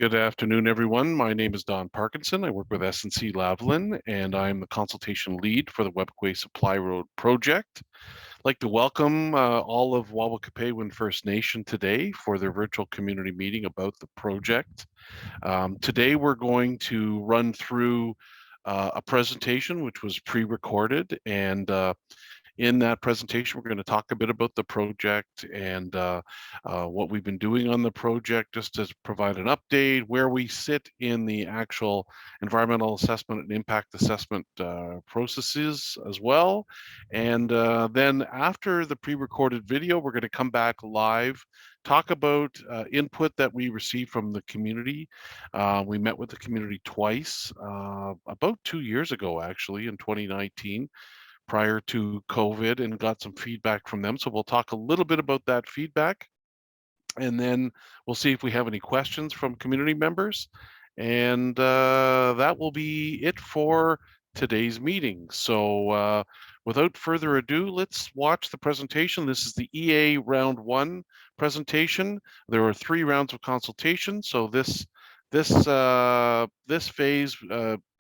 Good afternoon, everyone. My name is Don Parkinson. I work with S&C Lavalin, and I'm the consultation lead for the Webequie Supply Road project. I'd like to welcome all of Wawakapewin First Nation today for their virtual community meeting about the project. Today, we're going to run through a presentation which was pre-recorded, and in that presentation, we're going to talk a bit about the project and what we've been doing on the project, just to provide an update, where we sit in the actual environmental assessment and impact assessment processes as well. And then after the pre-recorded video, we're going to come back live, talk about input that we received from the community. We met with the community twice, about 2 years ago, actually, in 2019. Prior to COVID, and got some feedback from them. So we'll talk a little bit about that feedback, and then we'll see if we have any questions from community members. And that will be it for today's meeting. So without further ado, let's watch the presentation. This is the EA round 1 presentation. There are 3 rounds of consultation. So this phase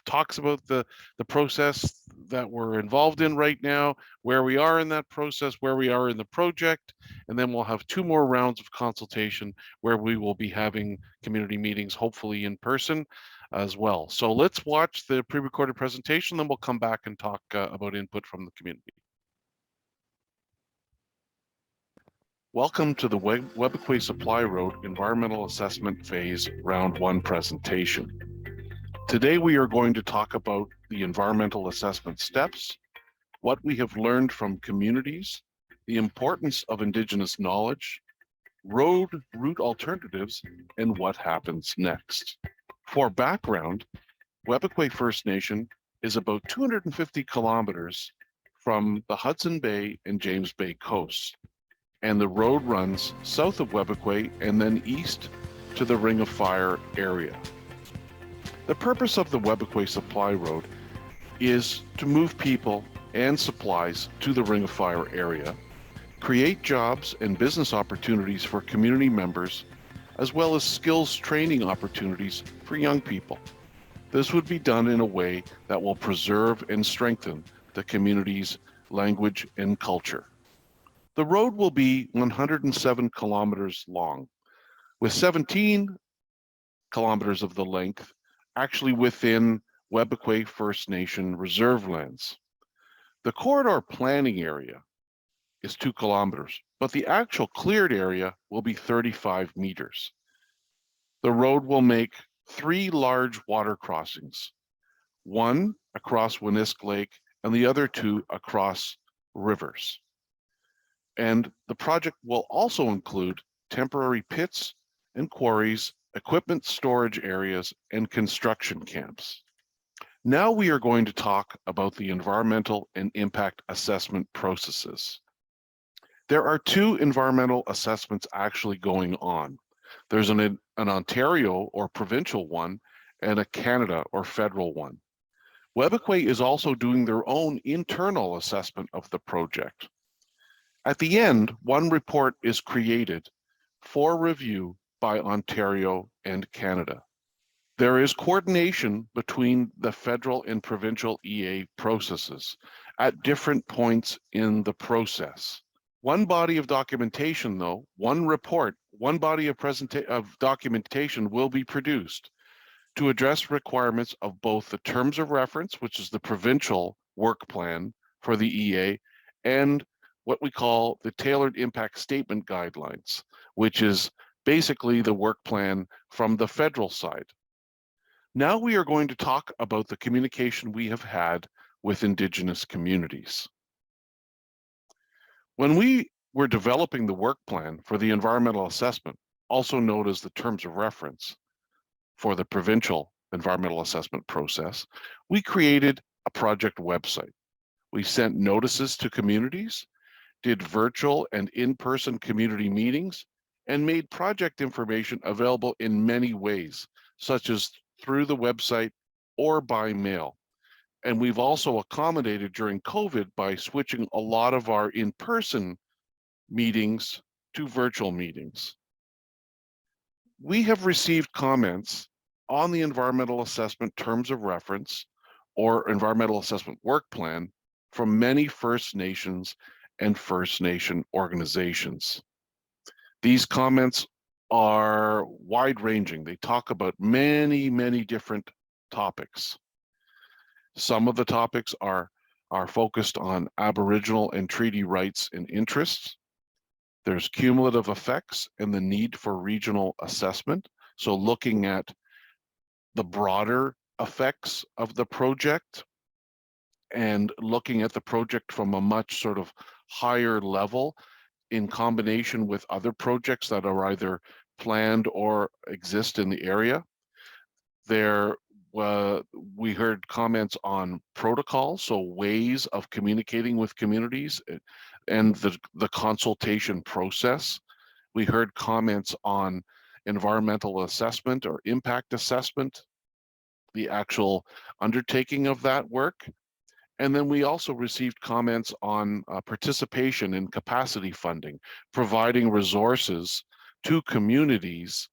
talks about the process that we're involved in right now, where we are in that process, where we are in the project, and then we'll have 2 more rounds of consultation where we will be having community meetings, hopefully in person as well. So let's watch the pre-recorded presentation, then we'll come back and talk about input from the community. Welcome to the Webequie Supply Road Environmental Assessment Phase Round 1 presentation. Today we are going to talk about the environmental assessment steps, what we have learned from communities, the importance of Indigenous knowledge, road route alternatives, and what happens next. For background, Webequie First Nation is about 250 kilometers from the Hudson Bay and James Bay coasts, and the road runs south of Webequie and then east to the Ring of Fire area. The purpose of the Webequie Supply Road is to move people and supplies to the Ring of Fire area, create jobs and business opportunities for community members, as well as skills training opportunities for young people. This would be done in a way that will preserve and strengthen the community's language and culture. The road will be 107 kilometers long, with 17 kilometers of the length actually within Webequie First Nation reserve lands. The corridor planning area is 2 kilometers, but the actual cleared area will be 35 meters. The road will make 3 large water crossings, one across Winisk Lake and the other 2 across rivers. And the project will also include temporary pits and quarries, equipment storage areas, and construction camps. Now we are going to talk about the environmental and impact assessment processes. There are 2 environmental assessments actually going on. There's an Ontario or provincial one and a Canada or federal one. Webequie is also doing their own internal assessment of the project. At the end, one report is created for review by Ontario and Canada. There is coordination between the federal and provincial EA processes at different points in the process. One body of documentation, though, one report, one body of documentation will be produced to address requirements of both the terms of reference, which is the provincial work plan for the EA, and what we call the tailored impact statement guidelines, which is basically the work plan from the federal side. Now we are going to talk about the communication we have had with Indigenous communities. When we were developing the work plan for the environmental assessment, also known as the terms of reference for the provincial environmental assessment process, we created a project website. We sent notices to communities, did virtual and in-person community meetings, and made project information available in many ways, such as through the website or by mail. And we've also accommodated during COVID by switching a lot of our in-person meetings to virtual meetings. We have received comments on the environmental assessment terms of reference or environmental assessment work plan from many First Nations and First Nation organizations. These comments are wide-ranging. They talk about many, many different topics. Some of the topics are focused on Aboriginal and treaty rights and interests. There's cumulative effects and the need for regional assessment. So looking at the broader effects of the project and looking at the project from a much sort of higher level in combination with other projects that are either planned or exist in the area. We heard comments on protocols, so ways of communicating with communities and the consultation process. We heard comments on environmental assessment or impact assessment, the actual undertaking of that work. And then we also received comments on participation in capacity funding, providing resources to communities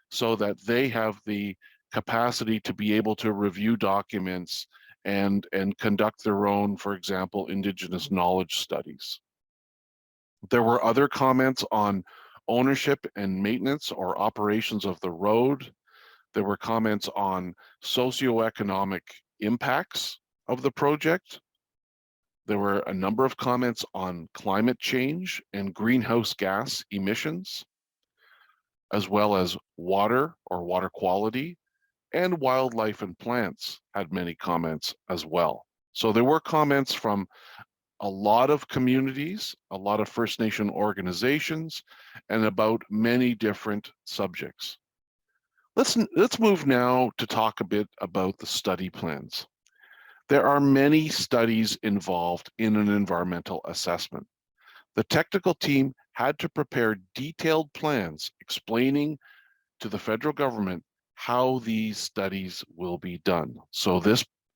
so that they have the capacity to be able to review documents and conduct their own, for example, Indigenous knowledge studies. There were other comments on ownership and maintenance or operations of the road. There were comments on socioeconomic impacts of the project. There were a number of comments on climate change and greenhouse gas emissions, as well as water or water quality, and wildlife and plants had many comments as well. So there were comments from a lot of communities, a lot of First Nation organizations, and about many different subjects. Let's move now to talk a bit about the study plans. There are many studies involved in an environmental assessment. The technical team had to prepare detailed plans explaining to the federal government how these studies will be done. So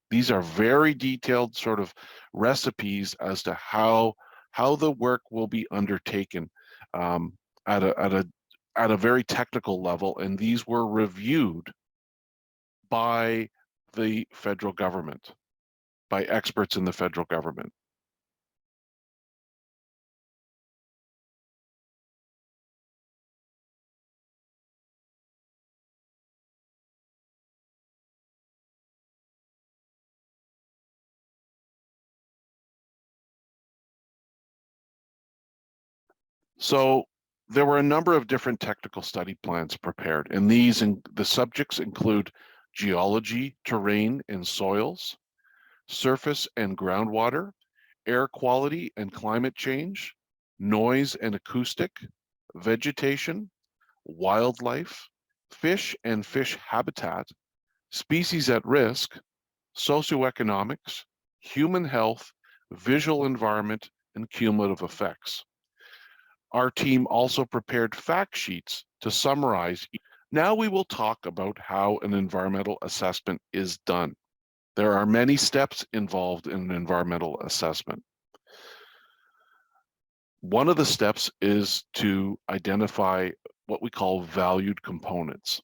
these are very detailed sort of recipes as to how the work will be undertaken at a very technical level, and these were reviewed by the federal government, by experts in the federal government. So there were a number of different technical study plans prepared, and the subjects include geology, terrain and soils, surface and groundwater, air quality and climate change, noise and acoustic, vegetation, wildlife, fish and fish habitat, species at risk, socioeconomics, human health, visual environment, and cumulative effects. Our team also prepared fact sheets to summarize. Now we will talk about how an environmental assessment is done. There are many steps involved in an environmental assessment. One of the steps is to identify what we call valued components.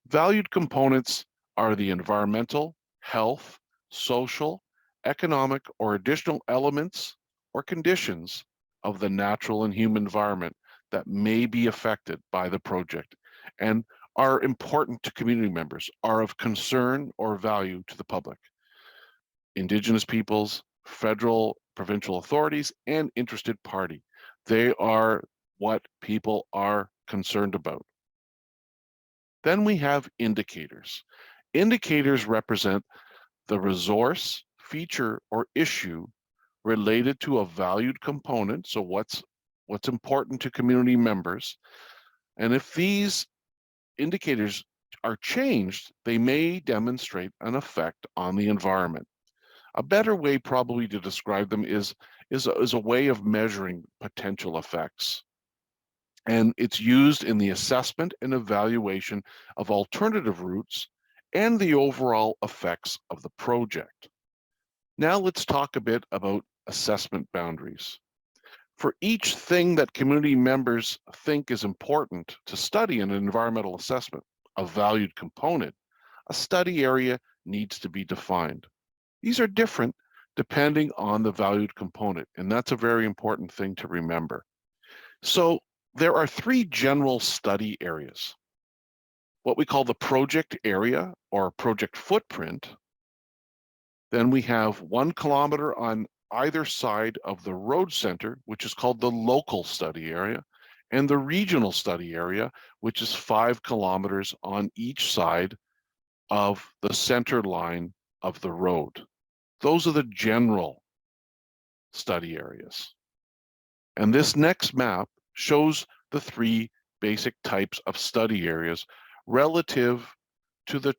Valued components are the environmental, health, social, economic, or additional elements or conditions of the natural and human environment that may be affected by the project and are important to community members, are of concern or value to the public, Indigenous peoples, federal, provincial authorities, and interested party. They are what people are concerned about. Then we have indicators. Indicators represent the resource, feature, or issue related to a valued component, so what's important to community members. And if these indicators are changed, they may demonstrate an effect on the environment. A better way probably to describe them is a way of measuring potential effects. And it's used in the assessment and evaluation of alternative routes and the overall effects of the project. Now let's talk a bit about assessment boundaries. For each thing that community members think is important to study in an environmental assessment, a valued component, a study area needs to be defined. These are different depending on the valued component, and that's a very important thing to remember. So there are three general study areas. What we call the project area or project footprint. Then we have 1 kilometer on either side of the road center, which is called the local study area, and the regional study area, which is 5 kilometers on each side of the center line of the road. Those are the general study areas. And this next map shows the three basic types of study areas relative to the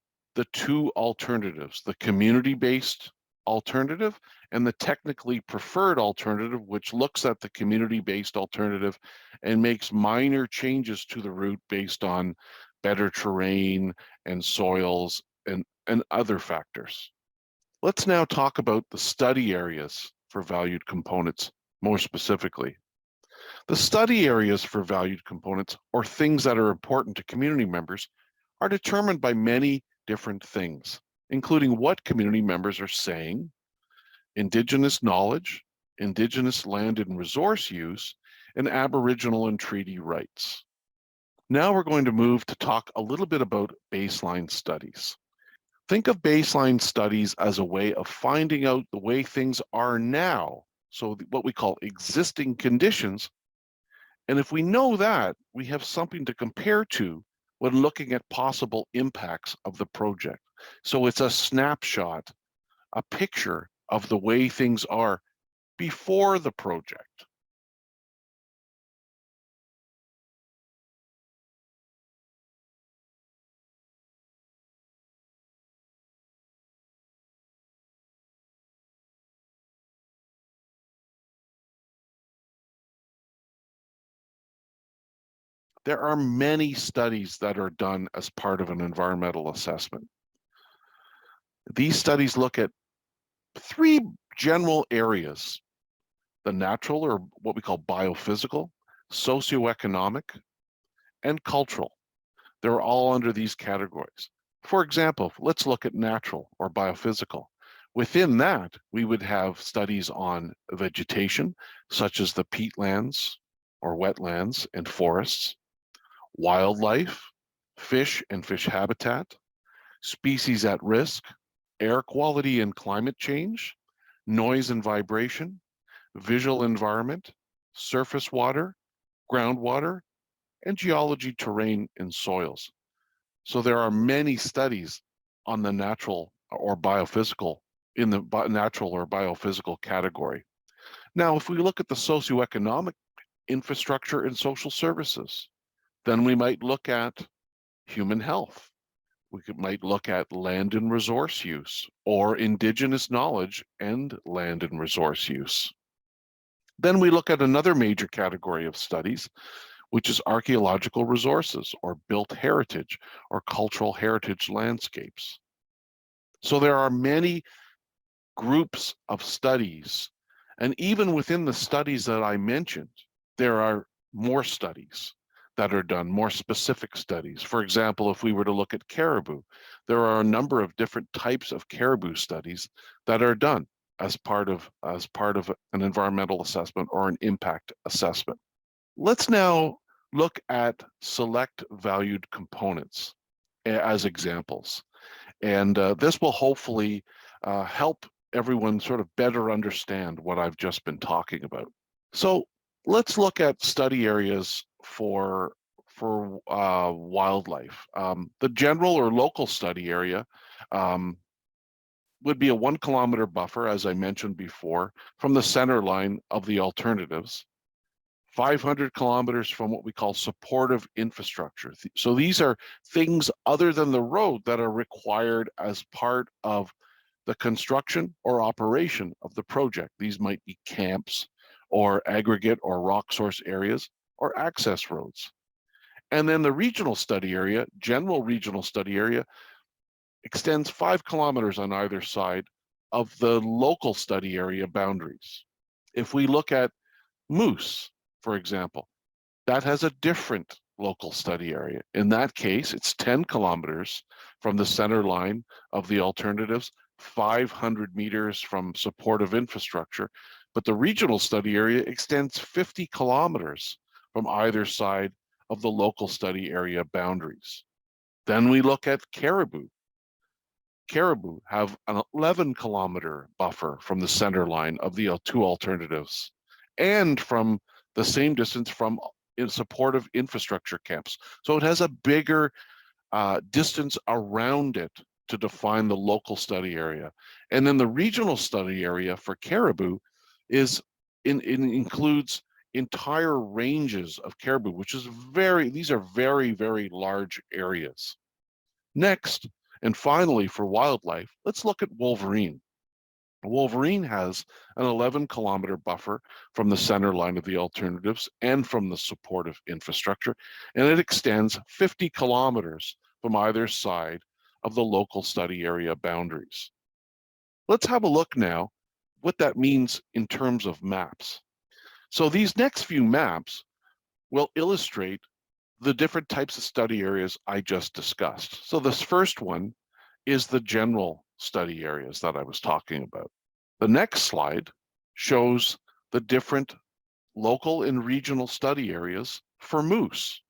two alternatives, the community-based alternative and the technically preferred alternative, which looks at the community-based alternative and makes minor changes to the route based on better terrain and soils and other factors. Let's now talk about the study areas for valued components more specifically. The study areas for valued components, or things that are important to community members, are determined by many different things, including what community members are saying, Indigenous knowledge, Indigenous land and resource use, and Aboriginal and treaty rights. Now we're going to move to talk a little bit about baseline studies. Think of baseline studies as a way of finding out the way things are now, so what we call existing conditions. And if we know that, we have something to compare to when looking at possible impacts of the project. So it's a snapshot, a picture of the way things are before the project. There are many studies that are done as part of an environmental assessment. These studies look at three general areas: the natural, or what we call biophysical, socioeconomic, and cultural. They're all under these categories. For example, let's look at natural or biophysical. Within that, we would have studies on vegetation, such as the peatlands or wetlands and forests, wildlife, fish and fish habitat, species at risk, air quality and climate change, noise and vibration, visual environment, surface water, groundwater, and geology, terrain, and soils. So there are many studies on the natural or biophysical, in the natural or biophysical category. Now, if we look at the socioeconomic infrastructure and social services, then we might look at human health. We might look at land and resource use, or Indigenous knowledge and land and resource use. Then we look at another major category of studies, which is archaeological resources or built heritage or cultural heritage landscapes. So there are many groups of studies, and even within the studies that I mentioned, there are more studies that are done, more specific studies. For example, if we were to look at caribou, there are a number of different types of caribou studies that are done as part of an environmental assessment or an impact assessment. Let's now look at select valued components as examples. And this will hopefully help everyone sort of better understand what I've just been talking about. So let's look at study areas for wildlife. The general or local study area would be a 1 kilometer buffer, as I mentioned before, from the center line of the alternatives, 500 kilometers from what we call supportive infrastructure. So these are things other than the road that are required as part of the construction or operation of the project. These might be camps or aggregate or rock source areas or access roads. And then the regional study area, general regional study area, extends 5 kilometers on either side of the local study area boundaries. If we look at Moose, for example, that has a different local study area. In that case, it's 10 kilometers from the center line of the alternatives, 500 meters from supportive infrastructure, but the regional study area extends 50 kilometers from either side of the local study area boundaries. Then we look at caribou. Caribou have an 11-kilometer buffer from the center line of the two alternatives and from the same distance from supportive infrastructure camps. So it has a bigger distance around it to define the local study area. And then the regional study area for caribou includes entire ranges of caribou, which is these are very, very large areas. Next, and finally for wildlife, let's look at wolverine. Wolverine has an 11-kilometer buffer from the center line of the alternatives and from the supportive infrastructure, and it extends 50 kilometers from either side of the local study area boundaries. Let's have a look now what that means in terms of maps. So these next few maps will illustrate the different types of study areas I just discussed. So this first one is the general study areas that I was talking about. The next slide shows the different local and regional study areas for moose.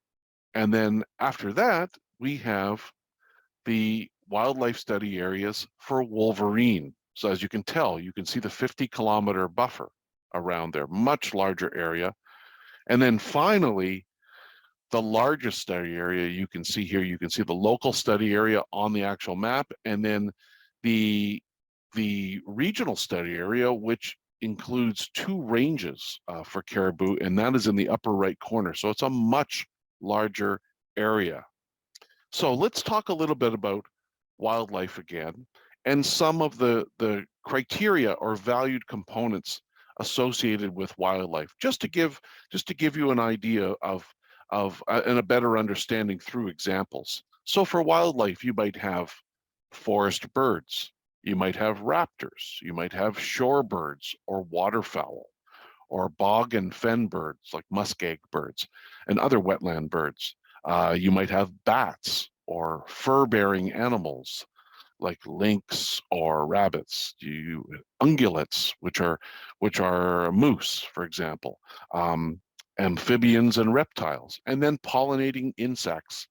And then after that, we have the wildlife study areas for wolverine. So as you can tell, you can see the 50-kilometer buffer around there, much larger area. And then finally, the largest study area you can see here, you can see the local study area on the actual map, and then the regional study area, which includes two ranges for caribou, and that is in the upper right corner. So it's a much larger area. So let's talk a little bit about wildlife again, and some of the criteria or valued components associated with wildlife, just to give you an idea of and a better understanding through examples. So for wildlife, you might have forest birds, you might have raptors, you might have shorebirds or waterfowl, or bog and fen birds like muskeg birds and other wetland birds. You might have bats or fur-bearing animals like lynx or rabbits, ungulates, which are moose, for example, amphibians and reptiles, and then pollinating insects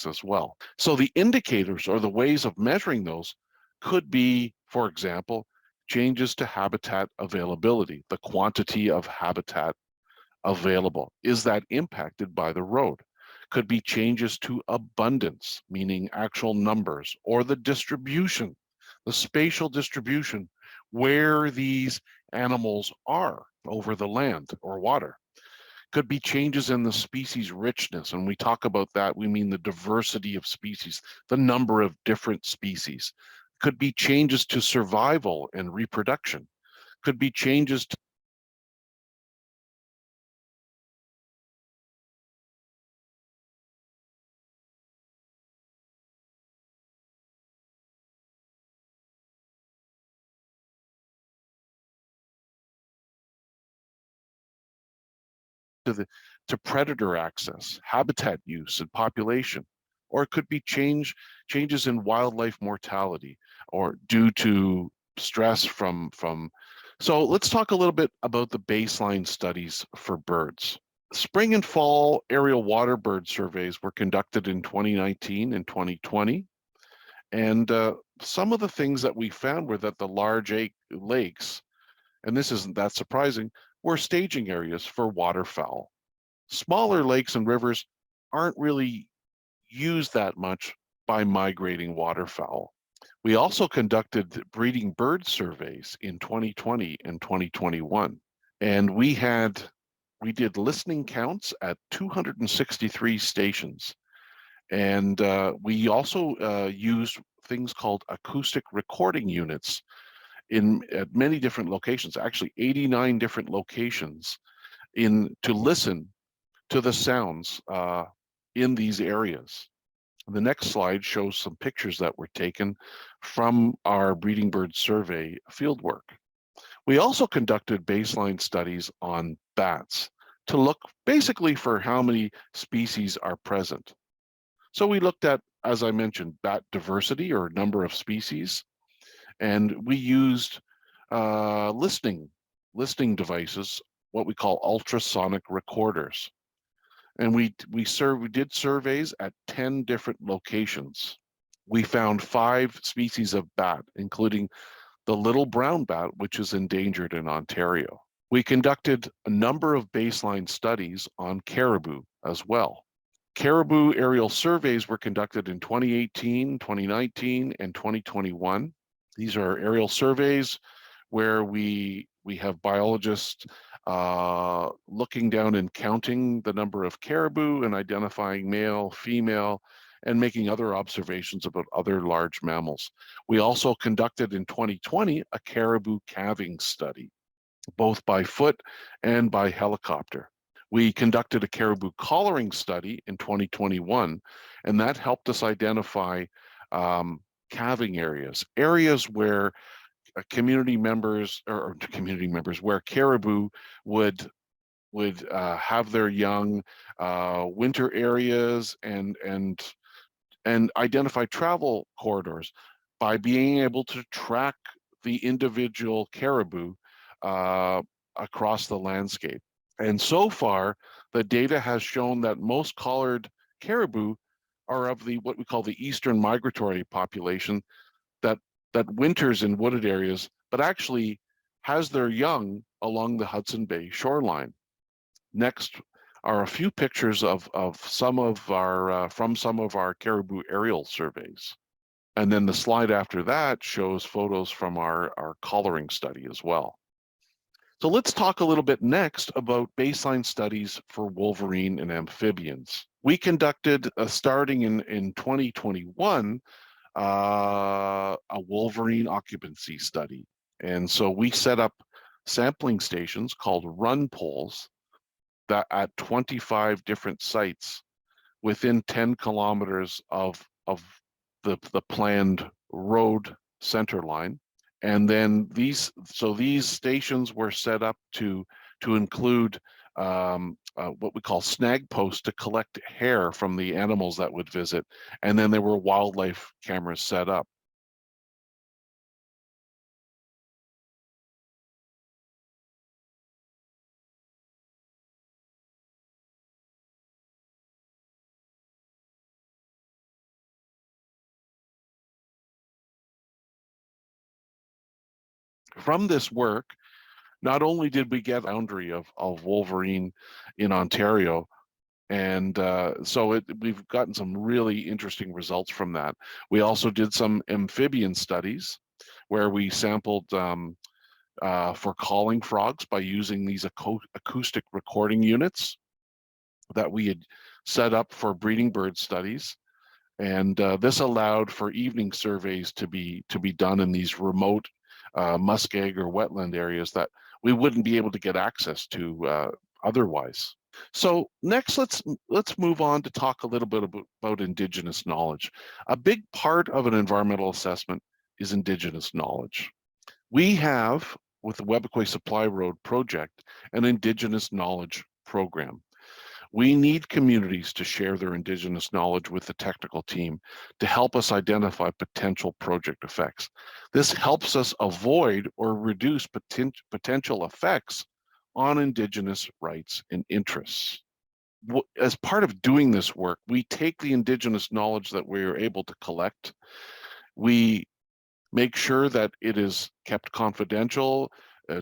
as well. So the indicators or the ways of measuring those could be, for example, changes to habitat availability, the quantity of habitat available. Is that impacted by the road? Could be changes to abundance, meaning actual numbers, or the distribution, the spatial distribution, where these animals are over the land or water. Could be changes in the species richness. And we talk about that, we mean the diversity of species, the number of different species. Could be changes to survival and reproduction. Could be changes to to predator access, habitat use, and population, or it could be changes in wildlife mortality or due to stress from. So let's talk a little bit about the baseline studies for birds. Spring and fall aerial water bird surveys were conducted in 2019 and 2020. And some of the things that we found were that the large lakes, and this isn't that surprising, were staging areas for waterfowl. Smaller lakes and rivers aren't really used that much by migrating waterfowl. We also conducted breeding bird surveys in 2020 and 2021, and we did listening counts at 263 stations. And we also used things called acoustic recording units at many different locations, actually 89 different locations, to listen to the sounds in these areas. The next slide shows some pictures that were taken from our breeding bird survey fieldwork. We also conducted baseline studies on bats to look basically for how many species are present. So we looked at, as I mentioned, bat diversity or number of species, and we used listening devices, what we call ultrasonic recorders. And we did surveys at 10 different locations. We found 5 species of bat, including the little brown bat, which is endangered in Ontario. We conducted a number of baseline studies on caribou as well. Caribou aerial surveys were conducted in 2018, 2019, and 2021. These are aerial surveys where we have biologists looking down and counting the number of caribou and identifying male, female, and making other observations about other large mammals. We also conducted in 2020 a caribou calving study, both by foot and by helicopter. We conducted a caribou collaring study in 2021, and that helped us identify calving areas where community members where caribou would have their young, winter areas, and identify travel corridors by being able to track the individual caribou across the landscape. And so far, the data has shown that most collared caribou are of what we call the eastern migratory population that winters in wooded areas, but actually has their young along the Hudson Bay shoreline. Next are a few pictures of some of our from some of our caribou aerial surveys. And then the slide after that shows photos from our collaring study as well. So let's talk a little bit next about baseline studies for wolverine and amphibians. We conducted, starting in 2021, a wolverine occupancy study. And so we set up sampling stations called run poles that at 25 different sites within 10 kilometers of the planned road center line. And then these stations were set up to include what we call snag posts to collect hair from the animals that would visit. And then there were wildlife cameras set up. From this work, not only did we get a boundary of wolverine in Ontario, and so we've gotten some really interesting results from that. We also did some amphibian studies where we sampled for calling frogs by using these acoustic recording units that we had set up for breeding bird studies. And this allowed for evening surveys to be done in these remote muskeg or wetland areas that we wouldn't be able to get access to otherwise. So next, let's move on to talk a little bit about Indigenous knowledge. A big part of an environmental assessment is Indigenous knowledge. We have, with the Webequie Supply Road project, an Indigenous knowledge program. We need communities to share their Indigenous knowledge with the technical team to help us identify potential project effects. This helps us avoid or reduce potential effects on Indigenous rights and interests. As part of doing this work, we take the Indigenous knowledge that we are able to collect. We make sure that it is kept confidential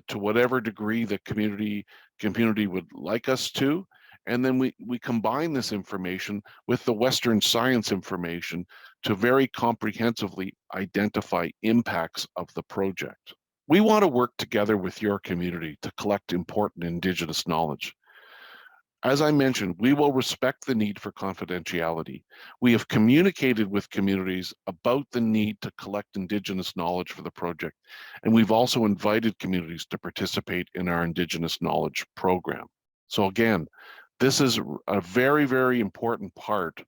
to whatever degree the community would like us to. And then we combine this information with the Western science information to very comprehensively identify impacts of the project. We want to work together with your community to collect important Indigenous knowledge. As I mentioned, we will respect the need for confidentiality. We have communicated with communities about the need to collect Indigenous knowledge for the project, and we've also invited communities to participate in our Indigenous knowledge program. So again, this is a very, very important part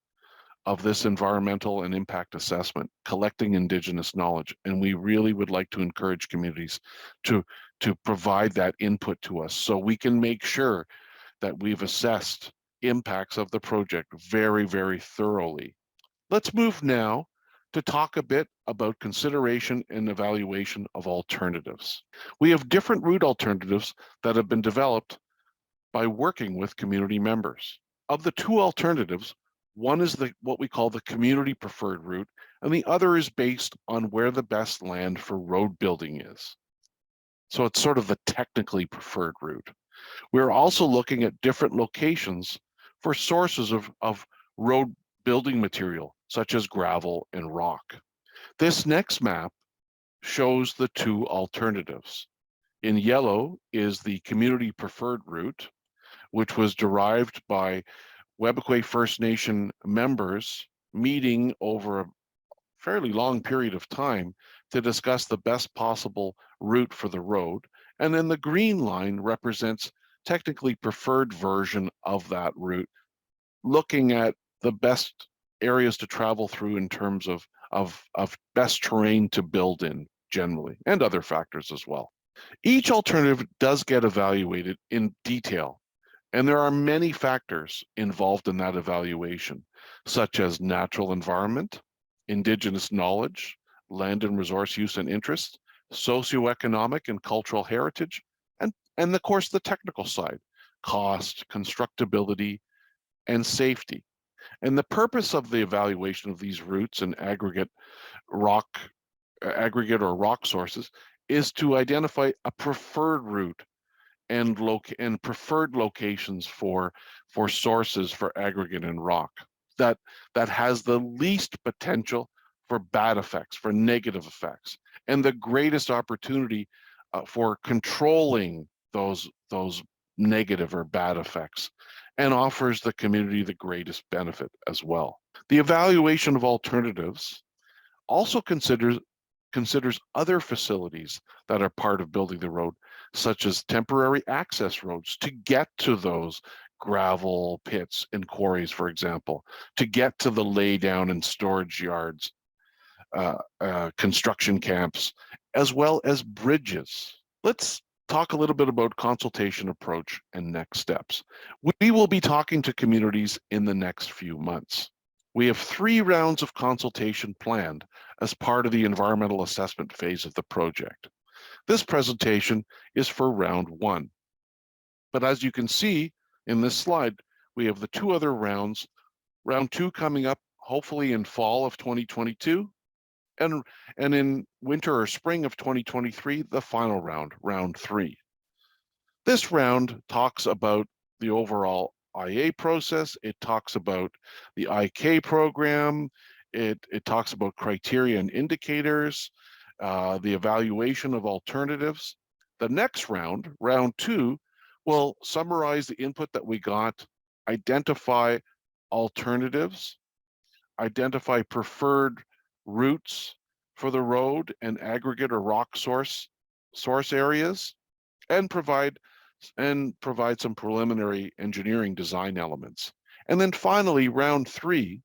of this environmental and impact assessment, collecting Indigenous knowledge. And we really would like to encourage communities to provide that input to us so we can make sure that we've assessed impacts of the project very, very thoroughly. Let's move now to talk a bit about consideration and evaluation of alternatives. We have different route alternatives that have been developed by working with community members. Of the two alternatives, one is what we call the community preferred route, and the other is based on where the best land for road building is. So it's sort of the technically preferred route. We're also looking at different locations for sources of road building material, such as gravel and rock. This next map shows the two alternatives. In yellow is the community preferred route, which was derived by Webequie First Nation members meeting over a fairly long period of time to discuss the best possible route for the road. And then the green line represents technically preferred version of that route, looking at the best areas to travel through in terms of best terrain to build in generally, and other factors as well. Each alternative does get evaluated in detail, and there are many factors involved in that evaluation, such as natural environment, Indigenous knowledge, land and resource use and interest, socioeconomic and cultural heritage, and of course the technical side, cost, constructability, and safety. And the purpose of the evaluation of these routes and aggregate or rock sources is to identify a preferred route and preferred locations for sources for aggregate and rock that has the least potential for bad effects, for negative effects, and the greatest opportunity for controlling those negative or bad effects, and offers the community the greatest benefit as well. The evaluation of alternatives also considers other facilities that are part of building the road, such as temporary access roads to get to those gravel pits and quarries, for example, to get to the laydown and storage yards, construction camps, as well as bridges. Let's talk a little bit about consultation approach and next steps. We will be talking to communities in the next few months. We have 3 rounds of consultation planned as part of the environmental assessment phase of the project. This presentation is for round 1. But as you can see in this slide, we have the 2 other rounds, round 2 coming up hopefully in fall of 2022, and in winter or spring of 2023, the final round, round 3. This round talks about the overall IA process. It talks about the IK program. It talks about criteria and indicators, the evaluation of alternatives. The next round, round 2, will summarize the input that we got, identify alternatives, identify preferred routes for the road and aggregate or rock source areas, and provide some preliminary engineering design elements. And then finally, round 3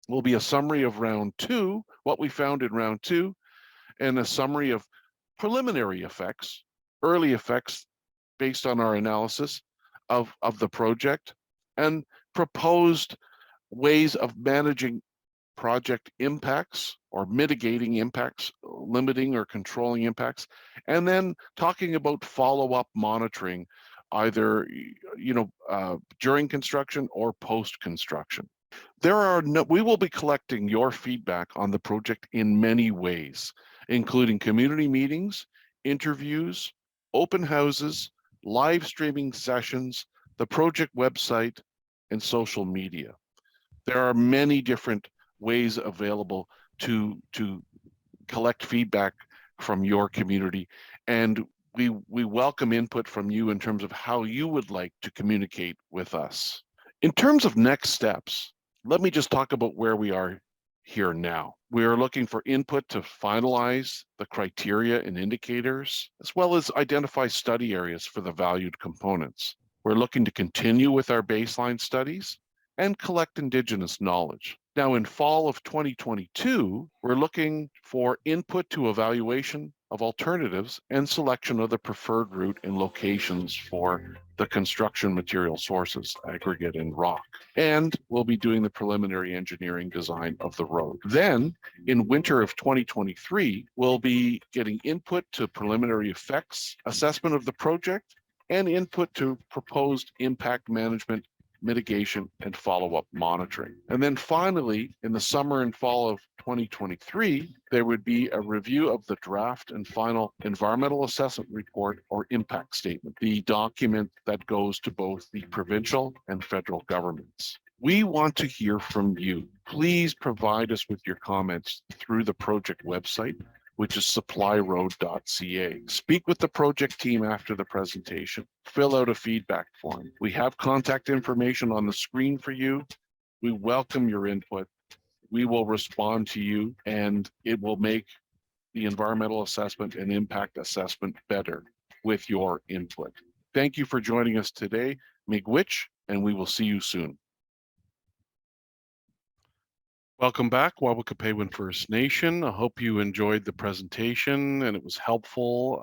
will be a summary of round 2, what we found in round 2, and a summary of preliminary effects, early effects based on our analysis of the project, and proposed ways of managing project impacts or mitigating impacts, limiting or controlling impacts, and then talking about follow-up monitoring, either during construction or post-construction. We will be collecting your feedback on the project in many ways, including community meetings, interviews, open houses, live streaming sessions, the project website, and social media. There are many different ways available to collect feedback from your community, and we welcome input from you in terms of how you would like to communicate with us. In terms of next steps, let me just talk about where we are here now. We are looking for input to finalize the criteria and indicators, as well as identify study areas for the valued components. We're looking to continue with our baseline studies and collect Indigenous knowledge. Now, in fall of 2022, we're looking for input to evaluation of alternatives and selection of the preferred route and locations for the construction material sources, aggregate and rock. And we'll be doing the preliminary engineering design of the road. Then, in winter of 2023, we'll be getting input to preliminary effects assessment of the project and input to proposed impact management, mitigation, and follow-up monitoring. And then finally, in the summer and fall of 2023, there would be a review of the draft and final environmental assessment report or impact statement, the document that goes to both the provincial and federal governments. We want to hear from you. Please provide us with your comments through the project website, which is supplyroad.ca. Speak with the project team after the presentation. Fill out a feedback form. We have contact information on the screen for you. We welcome your input. We will respond to you, and it will make the environmental assessment and impact assessment better with your input. Thank you for joining us today. Miigwech, and we will see you soon. Welcome back, Wawakapewin First Nation. I hope you enjoyed the presentation and it was helpful.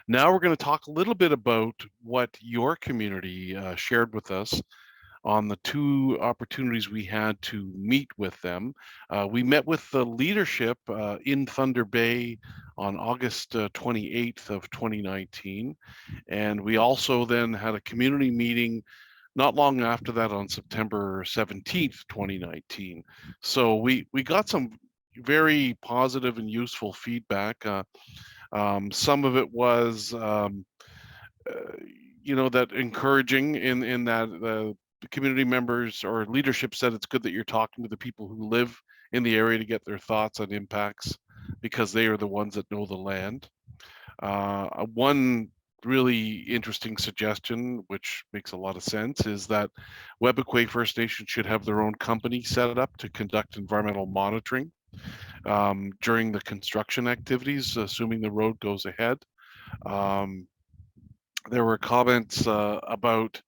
Now we're going to talk a little bit about what your community shared with us on the two opportunities we had to meet with them. We met with the leadership in Thunder Bay on August 28th of 2019. And we also then had a community meeting not long after that on September 17th, 2019. So we got some very positive and useful feedback. Some of it was, that encouraging in that the community members or leadership said it's good that you're talking to the people who live in the area to get their thoughts on impacts because they are the ones that know the land. One really interesting suggestion, which makes a lot of sense, is that Webequie First Nation should have their own company set up to conduct environmental monitoring during the construction activities, assuming the road goes ahead. There were comments about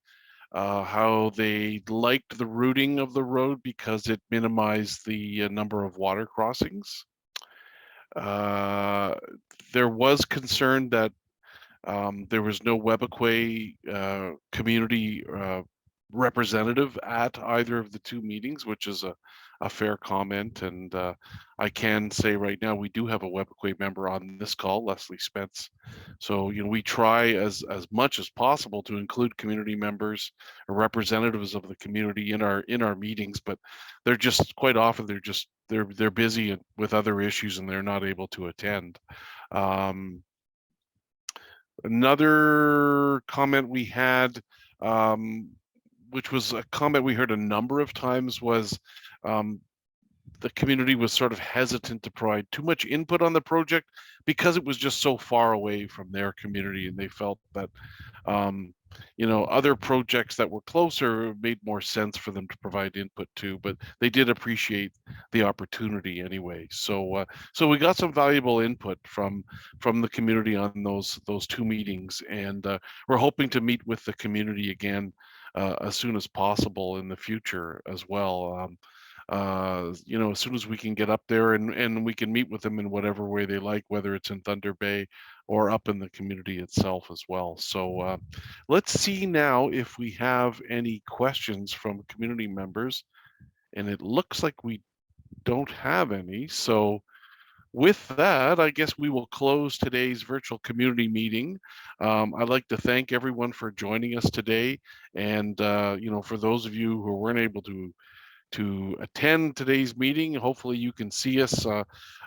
how they liked the routing of the road because it minimized the number of water crossings. There was concern that there was no Webequie community representative at either of the two meetings, which is a fair comment. And I can say right now, we do have a Webequie member on this call, Leslie Spence. So, we try as much as possible to include community members or representatives of the community in our meetings, but they're just quite often, they're busy with other issues and they're not able to attend. Another comment we had, which was a comment we heard a number of times, was the community was sort of hesitant to provide too much input on the project because it was just so far away from their community, and they felt that other projects that were closer made more sense for them to provide input to, but they did appreciate the opportunity anyway. So we got some valuable input from the community on those two meetings, and we're hoping to meet with the community again as soon as possible in the future as well. As soon as we can get up there and we can meet with them in whatever way they like, whether it's in Thunder Bay or up in the community itself as well. So let's see now if we have any questions from community members, and it looks like we don't have any. So with that, I guess we will close today's virtual community meeting. I'd like to thank everyone for joining us today. And, for those of you who weren't able to attend today's meeting, hopefully you can see us,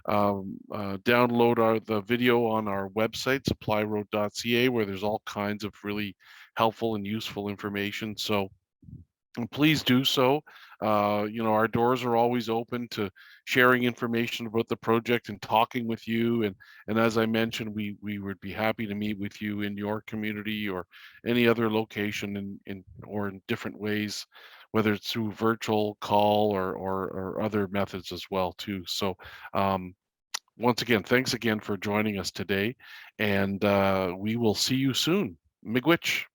download the video on our website, supplyroad.ca, where there's all kinds of really helpful and useful information. So please do so. Our doors are always open to sharing information about the project and talking with you. And as I mentioned, we would be happy to meet with you in your community or any other location or in different ways, whether it's through virtual call or other methods as well too. So once again, thanks again for joining us today, and we will see you soon. Miigwech.